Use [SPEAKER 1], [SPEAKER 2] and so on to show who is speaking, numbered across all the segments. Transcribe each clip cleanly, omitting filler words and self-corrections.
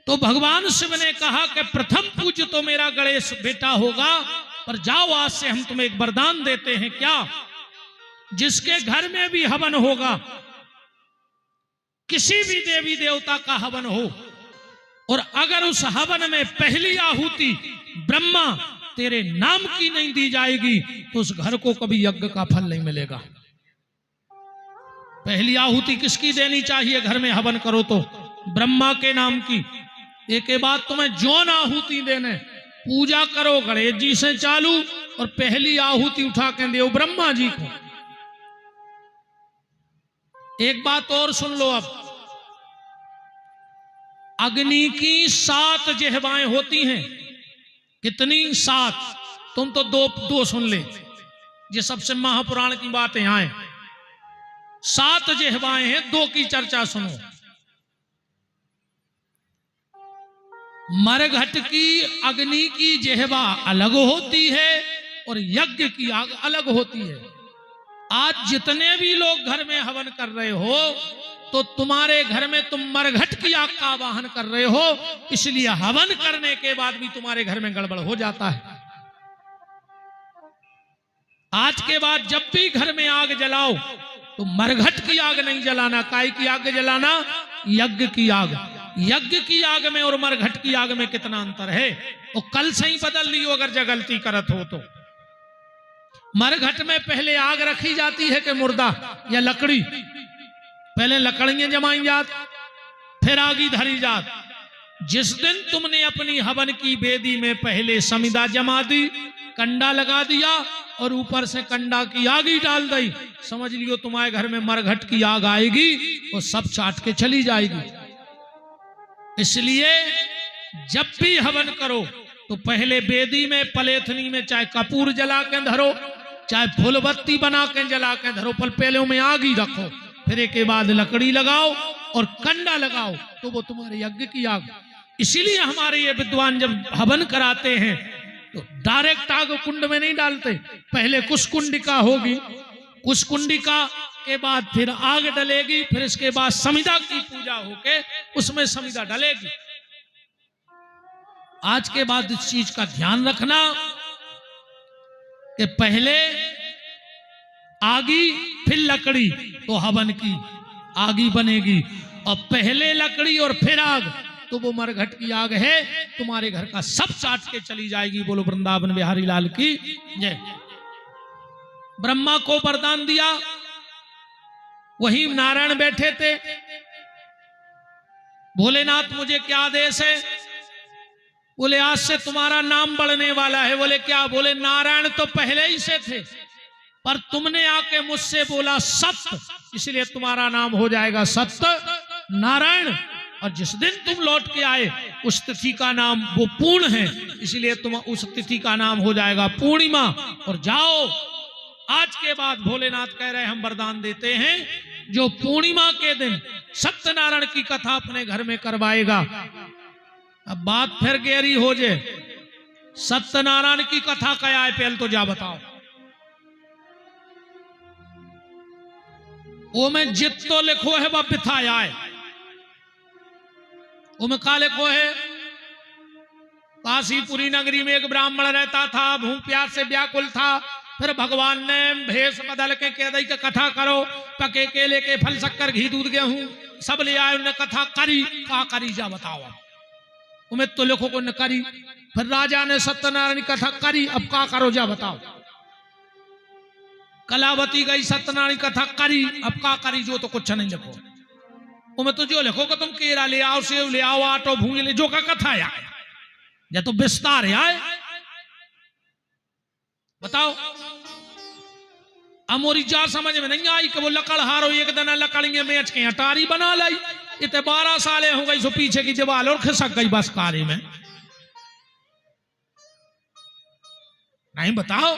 [SPEAKER 1] तो भगवान शिव ने कहा कि प्रथम पूज्य तो मेरा गणेश बेटा होगा, पर जाओ आज से हम तुम्हें एक वरदान देते हैं। क्या? जिसके घर में भी हवन होगा, किसी भी देवी देवता का हवन हो, और अगर उस हवन में पहली आहुति ब्रह्मा तेरे नाम की नहीं दी जाएगी तो उस घर को कभी यज्ञ का फल नहीं मिलेगा। पहली आहुति किसकी देनी चाहिए? घर में हवन करो तो ब्रह्मा के नाम की। एक के बाद तुम्हें जौन आहुति देने, पूजा करो गणेश जी से चालू, और पहली आहुति उठा के दो ब्रह्मा जी को। एक बात और सुन लो, अब अग्नि की 7 जिह्वाएं होती हैं। कितनी? 7। तुम तो दो सुन ले, ये सबसे महापुराण की बातें आए। 7 जिह्वाएं हैं, 2 की चर्चा सुनो। मरघट की अग्नि की जिह्वा अलग होती है और यज्ञ की आग अलग होती है। आज जितने भी लोग घर में हवन कर रहे हो, तो तुम्हारे घर में तुम मरघट की आग का आवाहन कर रहे हो, इसलिए हवन करने के बाद भी तुम्हारे घर में गड़बड़ हो जाता है। आज के बाद जब भी घर में आग जलाओ तो मरघट की आग नहीं जलाना। काय की आग जलाना? यज्ञ की आग। यज्ञ की आग में और मरघट की आग में कितना अंतर है, वो कल से ही बदल लियो अगर जगलती करत हो तो। मरघट में पहले आग रखी जाती है कि मुर्दा या लकड़ी? पहले लकड़ियां जमाई जात, फिर आगी धरी जात। जिस दिन तुमने अपनी हवन की बेदी में पहले समिदा जमा दी, कंडा लगा दिया और ऊपर से कंडा की आग ही डाल दी, समझ लियो तुम्हारे घर में मरघट की आग आएगी और सब चाट के चली जाएगी। इसलिए जब भी हवन करो तो पहले बेदी में, पलेथनी में चाहे कपूर जला के धरो, चाहे फूलबत्ती बना के जला के धरो, पर पहले में आग ही रखो, फिर एक के बाद लकड़ी लगाओ और कंडा लगाओ, तो वो तुम्हारे यज्ञ की आग। इसीलिए हमारे ये विद्वान जब हवन कराते हैं तो डायरेक्ट आग कुंड में नहीं डालते, पहले कुशकुंडिका होगी, कुशकुंडिका के बाद फिर आग डलेगी, फिर इसके बाद समिधा की पूजा होके उसमें समिधा डलेगी। आज के बाद इस चीज का ध्यान रखना कि पहले आगी फिर लकड़ी, तो हवन की आगी बनेगी, और पहले लकड़ी और फिर आग, तो वो मरघट की आग है, तुम्हारे घर का सब चाट के चली जाएगी। बोलो वृंदावन बिहारी लाल की जय। ब्रह्मा को वरदान दिया, वही नारायण बैठे थे। भोलेनाथ मुझे क्या आदेश है? बोले आज से तुम्हारा नाम बढ़ने वाला है। बोले क्या? बोले नारायण तो पहले ही से थे, पर तुमने आके मुझसे बोला सत्य, इसलिए तुम्हारा नाम हो जाएगा सत्य नारायण। और जिस दिन तुम लौट के आए उस तिथि का नाम वो पूर्ण है, इसलिए तुम उस तिथि का नाम हो जाएगा पूर्णिमा। और जाओ, आज के बाद भोलेनाथ कह रहे हम वरदान देते हैं, जो पूर्णिमा के दिन सत्यनारायण की कथा अपने घर में करवाएगा। अब बात फिर गहरी हो जाए, सत्यनारायण की कथा क्या है पहले तो जा बताओ। वो में जितो लिखो है वह बिथाया है, वो में का लिखो है? काशीपुरी नगरी में एक ब्राह्मण रहता था, भूख प्यास से व्याकुल था। फिर भगवान ने भेष बदल के कह दी कि कथा करो, पके केले के फल शक्कर घी दूध गेहूं सब ले आए। उन्हें कथा करी, का करी जा बताओ। उम्मीद तो लिखो को न करी। फिर राजा ने सत्यनारायण की कथा करी, अब का करो जा बताओ। कलावती गई, सत्यनारायण की कथा करी, अब का करी जो, तो कुछ नहीं लिखो। उम्मीद तो जो लिखो कि तुम केरा ले आओ, सेव ले आओ, आटो भूंग ले, जो का कथा आए या तो विस्तार आए बताओ। अमोरी जा समझ में नहीं आई कि वो लकड़ हारो एक दिन लकड़ियां बेच के अटारी बना लाई। इतने 12 सालें हो गई, सो पीछे की दीवार और खिसक गई बस कारी में। नहीं बताओ,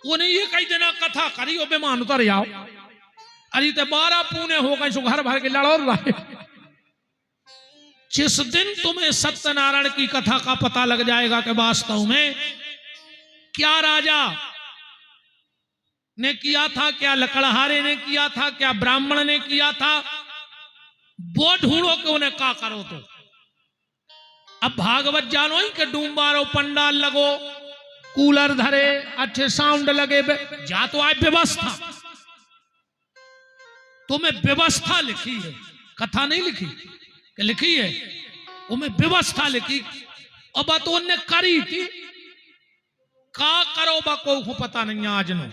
[SPEAKER 1] वो नहीं ये कई दिन कथा करी हो बेमान उतर आओ। अरे ते 12 पूने हो गए, सो घर भर के लड़ो रहे। जिस दिन तुम्हें सत्यनारायण की कथा का पता लग जाएगा कि वास्तव में क्या राजा ने किया था, क्या लकड़हारे ने किया था, क्या ब्राह्मण ने किया था, वो ढूंढो कि उन्हें क्या करो। तो अब भागवत जानो ही के डूमबारो पंडाल लगो, कूलर धरे, अच्छे साउंड लगे, जा तो आए व्यवस्था। तुम्हें व्यवस्था लिखी है, कथा नहीं लिखी कि लिखी है, उन्हें व्यवस्था लिखी। अब तो उन्हें करी थी, का करो बा को पता नहीं आज नो।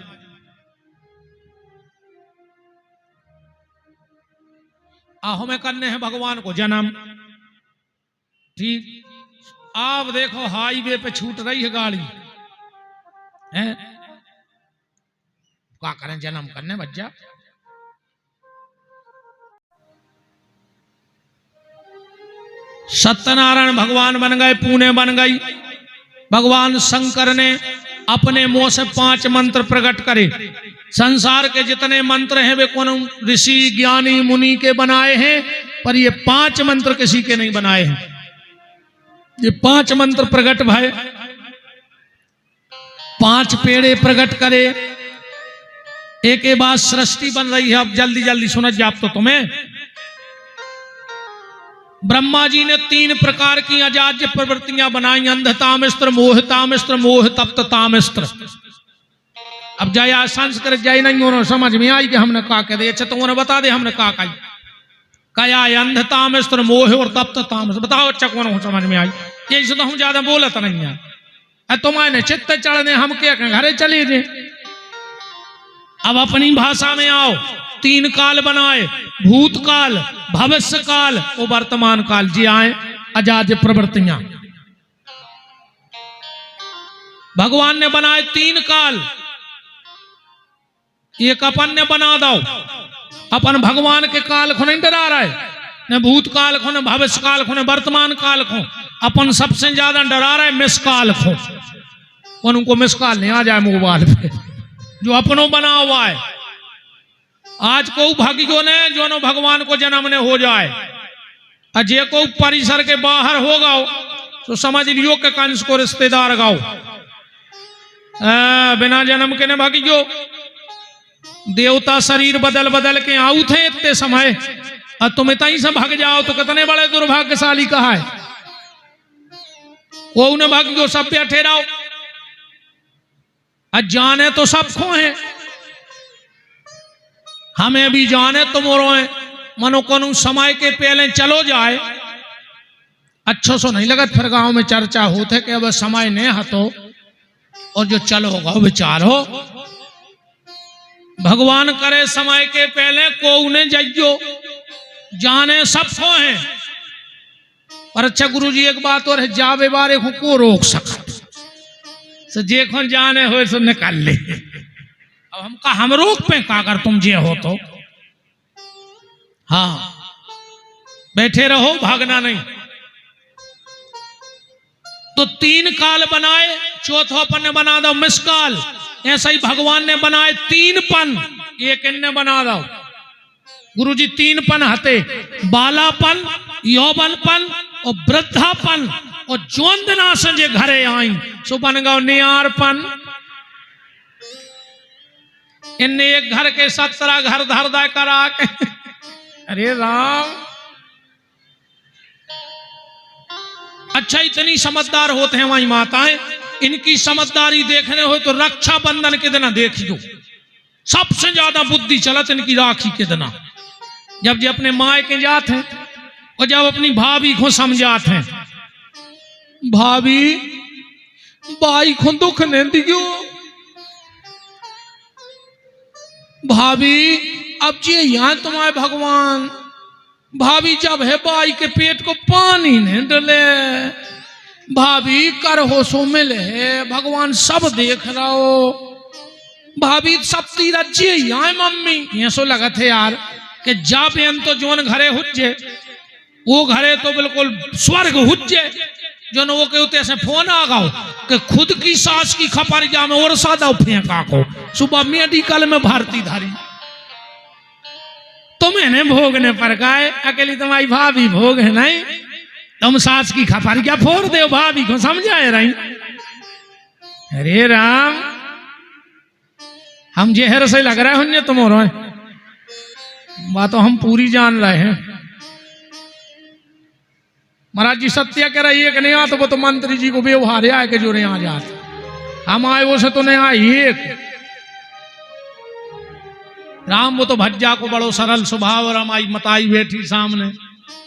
[SPEAKER 1] हमें करने हैं भगवान को जन्म, ठीक। आप देखो हाईवे पे छूट रही है गाड़ी, है क्या करें, जन्म करने बच्चा। सत्यनारायण भगवान बन गए, पुणे बन गई। भगवान शंकर ने अपने मुंह से 5 मंत्र प्रकट करे। संसार के जितने मंत्र हैं वे कौन ऋषि ज्ञानी मुनि के बनाए हैं, पर ये 5 मंत्र किसी के नहीं बनाए हैं। ये 5 मंत्र प्रकट भय, 5 पेड़े प्रकट करे। एक के बाद सृष्टि बन रही है। अब जल्दी जल्दी सुनत जाप तो तुम्हें। ब्रह्मा जी ने 3 प्रकार की अजाज्य प्रवृत्तियां बनाई, अंधतामिस्त्र, मोहतामिस्त्र, मोह तप्ततामिस्त्र। अब जाया संस्कृत जाए नहीं उन्होंने समझ में आई कि हमने का कह दे। अच्छा तो उन्हें बता दे हमने का कही, कया अंधतामिस्त्र, मोह और तप्ततामिस्त्र। बताओ अच्छा कौन समझ में आई। यही से तो हम ज्यादा बोलत नहीं है। तुम्हारे चित्त चढ़ने हम क्या घरे चले जे। अब अपनी भाषा में आओ। 3 काल बनाए, भूतकाल, भविष्य काल और वर्तमान काल। जी आए अजाज्य प्रवृत्तियां। भगवान ने बनाए 3 काल। एक अपन ने बना दो। अपन भगवान के काल को नहीं डरा रहे, न भूतकाल को, न भविष्य काल को, न वर्तमान काल को। अपन सबसे ज्यादा डरा रहे मिस काल को। उनको मिस काल नहीं आ जाए मोबाइल पे, जो अपनों बना हुआ है। आज को भाग्यों ने जो नो भगवान को जन्म ने हो जाए, अजय को परिसर के बाहर हो गाओ तो समझ लियो के कंस को रिश्तेदार गाओ। बिना जन्म के ने भाग्यो देवता शरीर बदल बदल के आऊ थे इतने समय, और तुम इतना ही से भाग जाओ तो कितने बड़े दुर्भाग्यशाली कहा है। वो उन्हें भाग्यो सब पे ठहराओ। जाने तो सब खो है, हमें भी जाने तुम और मनो को समय के पहले चलो जाए अच्छो सो नहीं लगत। फिर गांव में चर्चा होते कि अब समय नहीं हतो और जो चलो होगा विचारो। भगवान करे समय के पहले को उन्हें जाइयो, जाने सब खो है। और अच्छा गुरु जी एक बात और है, जावे बारे को रोक सकत से जे खो जाने हो सो निकाल ले। अब हम रोक पे का कर तुम जे हो तो। हाँ बैठे रहो, भागना नहीं। तो 3 काल बनाए, चौथोपन ने बना दो मिसकाल। ऐसा ही भगवान ने बनाए 3 पन, एक इनने बना दो। गुरु जी 3 पन हते, बालापन, यौवनपन और वृद्धापन। और जोन दिना से जे घरे आई सो बन गो नियारपन। इनने एक घर के 17 घर धर दा करा के। अरे राम, अच्छा इतनी समझदार होते हैं वही माताएं। इनकी समझदारी देखने हो तो रक्षाबंधन के दिन देखियो, सबसे ज्यादा बुद्धि चलत इनकी राखी के दिन। जब जे अपने माए के जात हैं और जब अपनी भाभी को समझात हैं, भाभी भाई को दुख नहीं दियो, भाभी अब जे यहाँ तुम्हारे भगवान। भाभी जब है भाई के पेट को पानी नहीं डले, भाभी कर हो सो मिले है, भगवान सब देख रहा हो। भाभी सब तीरा जे यहाँ मम्मी ये सो लगा थे यार कि जा बेन तो जोन घरे हुज्जे वो घरे तो बिल्कुल स्वर्ग हुज्जे। जो वो कहते ऐसे फोन आ गाओ कि खुद की सास की खपारी जा में और सादा फेंका को सुबह मेडिकल में भर्ती धारी। तुम्हें भोगने पर गाय अकेली तुम्हारी भाभी भोग है नहीं। तुम सास की खपारी क्या फोड़ दे भाभी को, समझाए रही। अरे राम, हम जहर से लग रहे होंगे तुम और बात तो हम पूरी जान रहे हैं। महाराज जी सत्य कह रही है कि नहीं आ तो वो तो मंत्री जी को व्यवहार है कि जो नहीं आ जाते, हम आए वो से तो नहीं आए एक राम। वो तो भज्जा को बड़ो सरल स्वभाव और हमारी मताई बैठी सामने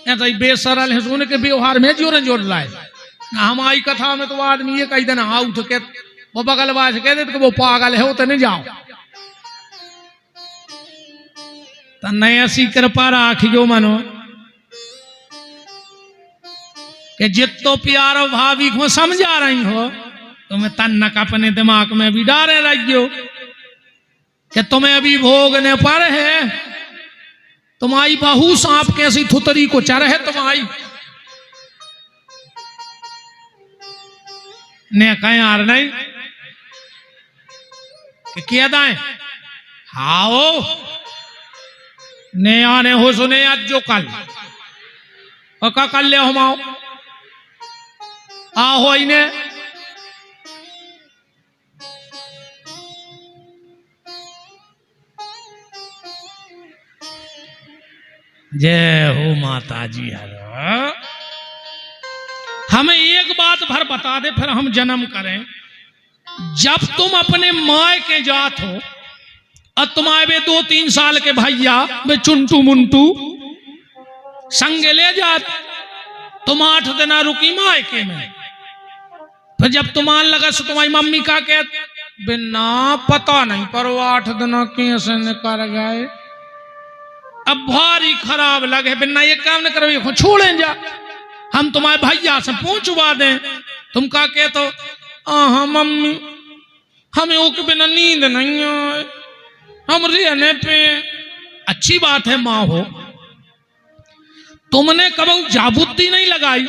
[SPEAKER 1] ऐसा ही बेसरल है सोने के व्यवहार में जोर जोर लाए। हमारी कथा में तो आदमी ये कही देना आउट के वो बगलबाज कह देते कि वो पागल है वो तो नहीं जाओ। तो नहीं ऐसी कृपा राखियो मनो कि जितो प्यारो भाभी को समझा रही हो तुम्हें तन्नक अपने दिमाग में भी डाले रहियो कि तुम्हें अभी भोगने पर है। तुम्हारी बहू सांप कैसी थुतरी को चर है तुम्हारी ने कहें यार नहीं कि किया दाएं हाओ ने आने हो सुने आज जो कल का कल ले हम आओ इन्हें जय हो माता जी। हमें एक बात भर बता दे फिर हम जन्म करें। जब तुम अपने माए के जात हो और तुम्हारे वे 2-3 साल के भैया वे चुंटू मुंटू संग ले जात, तुम 8 दिन रुकी माए के में। फिर जब तुम्हारे लगा सो तुम्हारी मम्मी का कहते बिना पता नहीं पर वो 8 दिन कैसे निकल गए। अब भारी खराब लगे बिना ये काम न करो छोड़ें जा हम तुम्हारे भैया से पहुंचवा दें। तुम का कह तो हाँ मम्मी हमें वो के बिना नींद नहीं आए हम रहने पे। अच्छी बात है माँ हो, तुमने कभी जाबुद्दी नहीं लगाई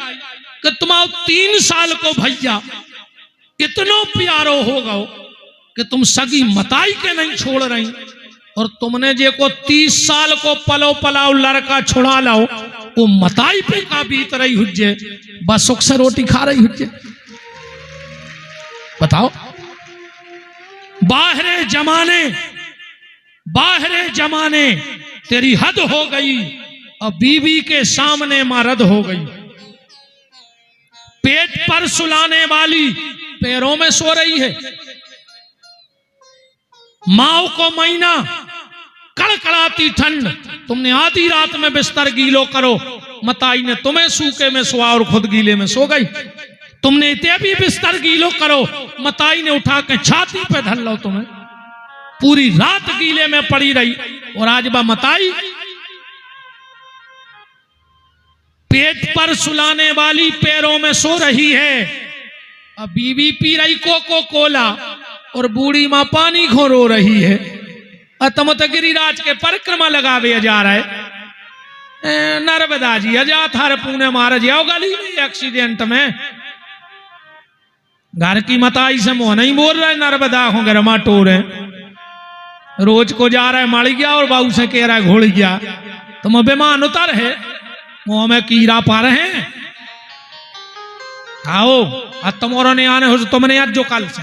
[SPEAKER 1] कि तुम्हारे 3 साल को भैया इतना प्यारो हो गो कि तुम सगी मताई के नहीं छोड़ रही और तुमने जे को 30 साल को पलो पलाओ लड़का छुड़ा लाओ वो मताई पे का बीत रही हुज्जे बस सुख से रोटी खा रही हुज्जे। बताओ बाहरे जमाने तेरी हद हो गई और बीवी के सामने मरद हो गई। पेट पर सुलाने वाली पैरों में सो रही है। माओ को महीना कड़कड़ाती ठंड तुमने आधी रात में बिस्तर गीलो करो मताई ने तुम्हें सूखे में सोआ और खुद गीले में सो गई। तुमने इतने भी बिस्तर गीलो करो मताई ने उठा के छाती पे धर लो तुम्हें पूरी रात गीले में पड़ी रही। और आज बा मताई पेट पर सुलाने वाली पैरों में सो रही है। अब बीवी पी रही कोको कोला और बूढ़ी माँ पानी घोरो रही है। तुम तो गिरिराज के परिक्रमा लगावे जा रहे नर्मदा जी अजा थारे पुणे मार जाओ गली में एक्सीडेंट में। घर की मताई से मोह नहीं बोल रहा है नर्मदा को गरमा टोरे रोज को जा रहा है मड़ गया और बाबू से कह रहा है घोड़ गया। तुम बेमान उतर है मुंह में कीड़ा पा रहे हैं। आओ अब तुम्हारा ने आने हो तुमने आज जो कल से